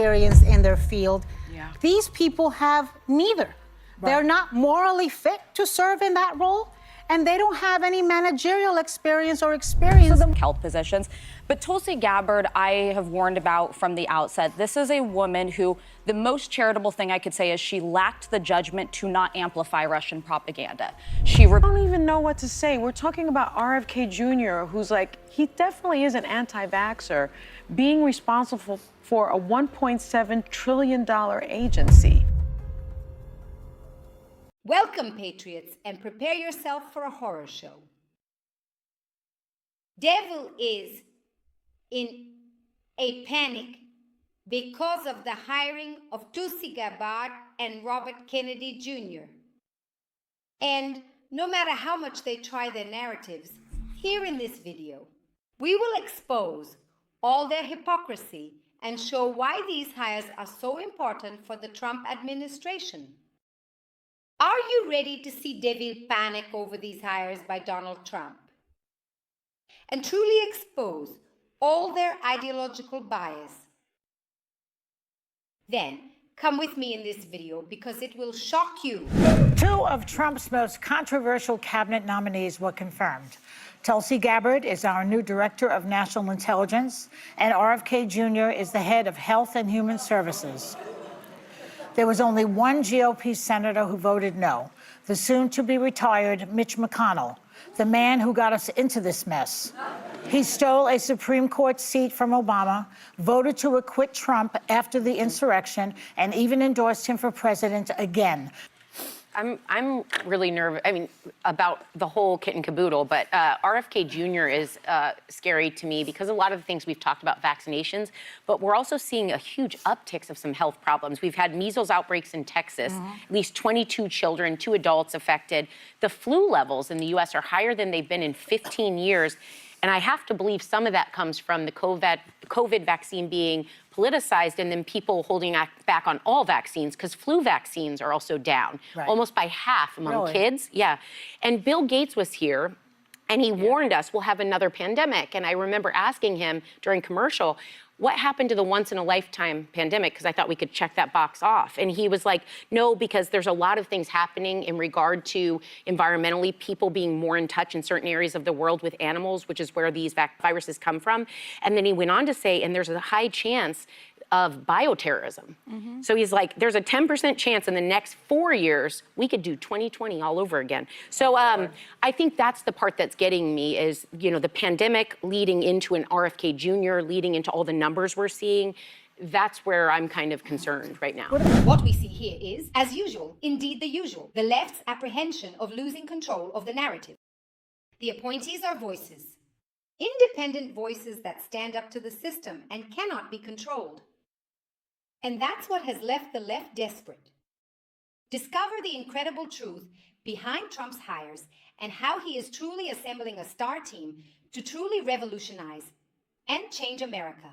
experience in their field. Yeah. These people have neither. Right. They're not morally fit to serve in that role, and they don't have any managerial experience or experience. So the health positions. But Tulsi Gabbard, I have warned about from the outset. This is a woman who, the most charitable thing I could say is she lacked the judgment to not amplify Russian propaganda. I don't even know what to say. We're talking about RFK Jr., who's like, he definitely is an anti-vaxxer, being responsible for a $1.7 trillion agency. Welcome, Patriots, and prepare yourself for a horror show. Devil is in a panic because of the hiring of Tulsi Gabbard and Robert Kennedy Jr. And no matter how much they try their narratives, here in this video, we will expose all their hypocrisy and show why these hires are so important for the Trump administration. Are you ready to see devil panic over these hires by Donald Trump and truly expose all their ideological bias? Then come with me in this video because it will shock you. Two of Trump's most controversial cabinet nominees were confirmed. Tulsi Gabbard is our new Director of National Intelligence, and RFK Jr. is the head of Health and Human Services. There was only one GOP senator who voted no, the soon-to-be-retired Mitch McConnell, the man who got us into this mess. He stole a Supreme Court seat from Obama, voted to acquit Trump after the insurrection, and even endorsed him for president again. I'm really nervous, about the whole kit and caboodle, but RFK Jr. is scary to me because a lot of the things we've talked about vaccinations, but we're also seeing a huge upticks of some health problems. We've had measles outbreaks in Texas, at least 22 children, 2 adults affected. The flu levels in the U.S. are higher than they've been in 15 years. And I have to believe some of that comes from the COVID vaccine being politicized and then people holding back on all vaccines because flu vaccines are also down, almost by half among kids. Yeah. And Bill Gates was here and he warned us we'll have another pandemic. And I remember asking him during commercial, what happened to the once-in-a-lifetime pandemic? Because I thought we could check that box off. And he was like, no, because there's a lot of things happening in regard to environmentally, people being more in touch in certain areas of the world with animals, which is where these viruses come from. And then he went on to say, and there's a high chance of bioterrorism. So he's like, there's a 10% chance in the next 4 years, we could do 2020 all over again. So I think that's the part that's getting me is, the pandemic leading into an RFK Jr., leading into all the numbers we're seeing. That's where I'm kind of concerned right now. What we see here is, as usual, indeed the usual, the left's apprehension of losing control of the narrative. The appointees are voices, independent voices that stand up to the system and cannot be controlled. And that's what has left the left desperate. Discover the incredible truth behind Trump's hires and how he is truly assembling a star team to truly revolutionize and change America.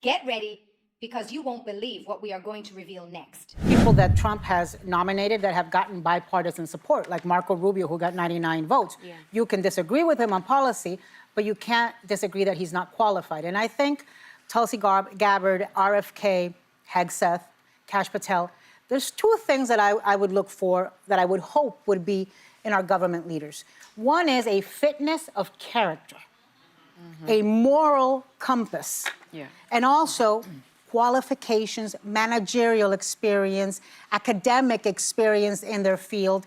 Get ready, because you won't believe what we are going to reveal next. People that Trump has nominated that have gotten bipartisan support, like Marco Rubio, who got 99 votes. You can disagree with him on policy, but you can't disagree that he's not qualified. And I think Tulsi Gabbard, RFK, Hegseth, Kash Patel, there's 2 things that I would look for that I would hope would be in our government leaders. One is a fitness of character, a moral compass, and also qualifications, managerial experience, academic experience in their field.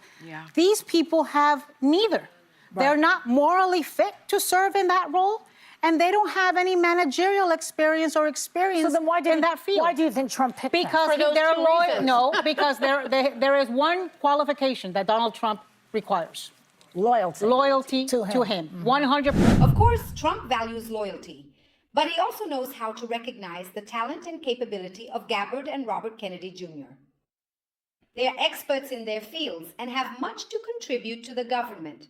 These people have neither. They're not morally fit to serve in that role, and they don't have any managerial experience or experience in that field. Why do you think Trump picked them? Because they're loyal. No, because there is one qualification that Donald Trump requires. Loyalty to him. 100%. Of course, Trump values loyalty, but he also knows how to recognize the talent and capability of Gabbard and Robert Kennedy Jr. They are experts in their fields and have much to contribute to the government.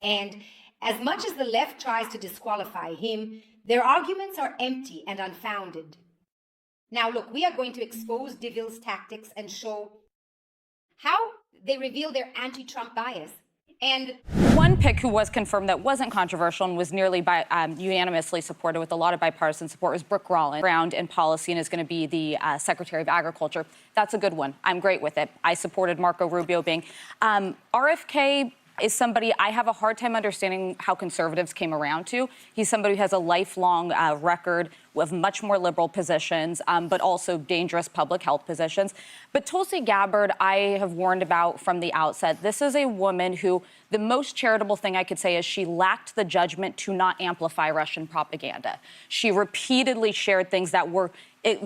And as much as the left tries to disqualify him, their arguments are empty and unfounded. Now look, we are going to expose DeVille's tactics and show how they reveal their anti-Trump bias and One pick who was confirmed that wasn't controversial and was nearly unanimously supported with a lot of bipartisan support was Brooke Rollins, ground in policy and is going to be the Secretary of Agriculture. That's a good one. I'm great with it. I supported Marco Rubio being. RFK is somebody I have a hard time understanding how conservatives came around to. He's somebody who has a lifelong record of much more liberal positions, but also dangerous public health positions. But Tulsi Gabbard, I have warned about from the outset. This is a woman who, the most charitable thing I could say is she lacked the judgment to not amplify Russian propaganda. She repeatedly shared things that were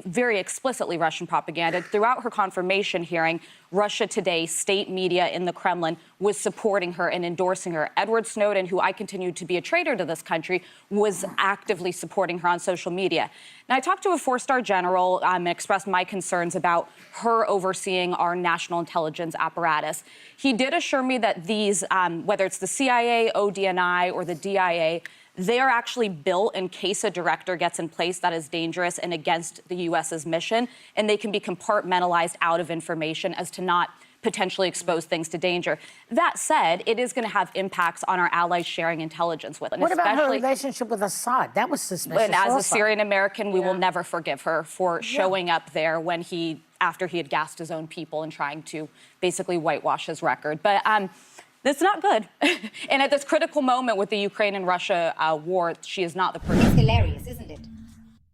very explicitly Russian propaganda. Throughout her confirmation hearing, Russia Today, state media in the Kremlin, was supporting her and endorsing her. Edward Snowden, who I continued to be a traitor to this country, was actively supporting her on social media. Now, I talked to a four-star general and expressed my concerns about her overseeing our national intelligence apparatus. He did assure me that these, whether it's the CIA, ODNI, or the DIA, they are actually built in case a director gets in place that is dangerous and against the U.S.'s mission, and they can be compartmentalized out of information as to not potentially expose things to danger. That said, it is going to have impacts on our allies sharing intelligence with them. What about her relationship with Assad? That was suspicious. And as also. a Syrian American, we will never forgive her for showing up there when after he had gassed his own people and trying to basically whitewash his record. But that's not good. And at this critical moment with the Ukraine and Russia war, she is not the person. It's hilarious, isn't it?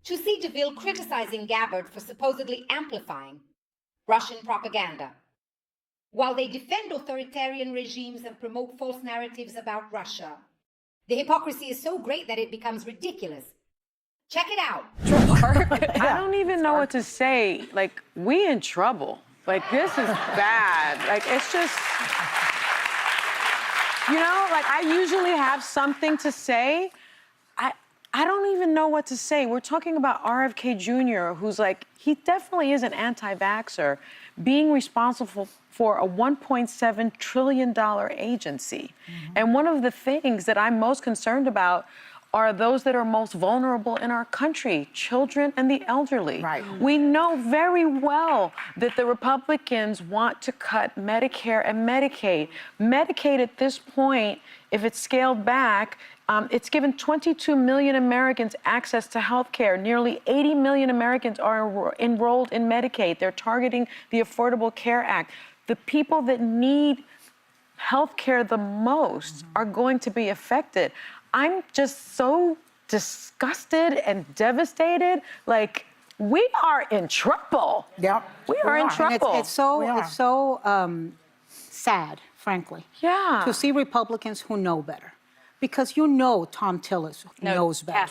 To see DeVille criticizing Gabbard for supposedly amplifying Russian propaganda, while they defend authoritarian regimes and promote false narratives about Russia. The hypocrisy is so great that it becomes ridiculous. Check it out. I don't even know what to say. Like, we in trouble. Like, this is bad. Like, it's just, you know, like, I usually have something to say. I don't even know what to say. We're talking about RFK Jr., who's like, he definitely is an anti-vaxxer, being responsible for a $1.7 trillion agency. And one of the things that I'm most concerned about are those that are most vulnerable in our country, children and the elderly. Right. We know very well that the Republicans want to cut Medicare and Medicaid. Medicaid at this point, if it's scaled back, it's given 22 million Americans access to health care. Nearly 80 million Americans are enrolled in Medicaid. They're targeting the Affordable Care Act. The people that need health care the most are going to be affected. I'm just so disgusted and devastated. Like, we are in trouble. Yeah, we are in trouble. And it's so sad, frankly. Yeah. To see Republicans who know better. Because you know Tom Tillis knows better.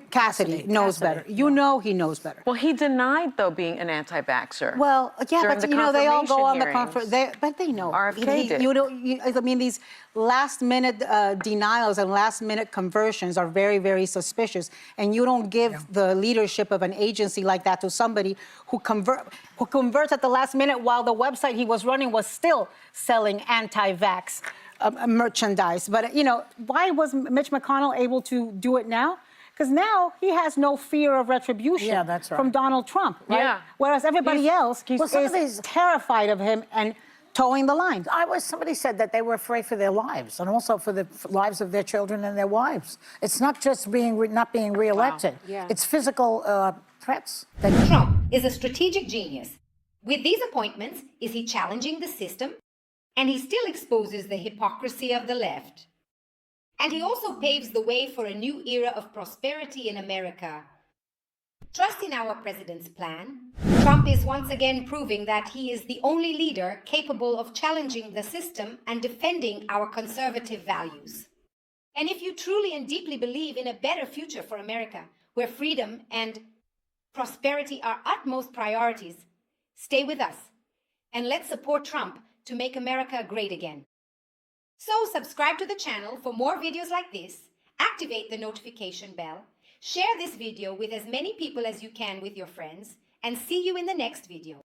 Cassidy knows better. You know he knows better. Well, he denied, though, being an anti-vaxxer. Well, yeah, during but the you know, they all go on the confirmation conference. But they know. RFK did. I mean, these last-minute denials and last-minute conversions are very, very suspicious. And you don't give the leadership of an agency like that to somebody who converts at the last minute while the website he was running was still selling anti-vax merchandise. But, you know, why was Mitch McConnell able to do it now? Because now he has no fear of retribution from Donald Trump, right? Yeah. Whereas everybody else is terrified of him and towing the line. Somebody said that they were afraid for their lives and also for the lives of their children and their wives. It's not just not being reelected. Wow. Yeah. It's physical threats. Trump is a strategic genius. With these appointments, is he challenging the system? And he still exposes the hypocrisy of the left. And he also paves the way for a new era of prosperity in America. Trust in our president's plan. Trump is once again proving that he is the only leader capable of challenging the system and defending our conservative values. And if you truly and deeply believe in a better future for America, where freedom and prosperity are utmost priorities, stay with us and let's support Trump to make America great again. So subscribe to the channel for more videos like this, activate the notification bell, share this video with as many people as you can with your friends, and see you in the next video.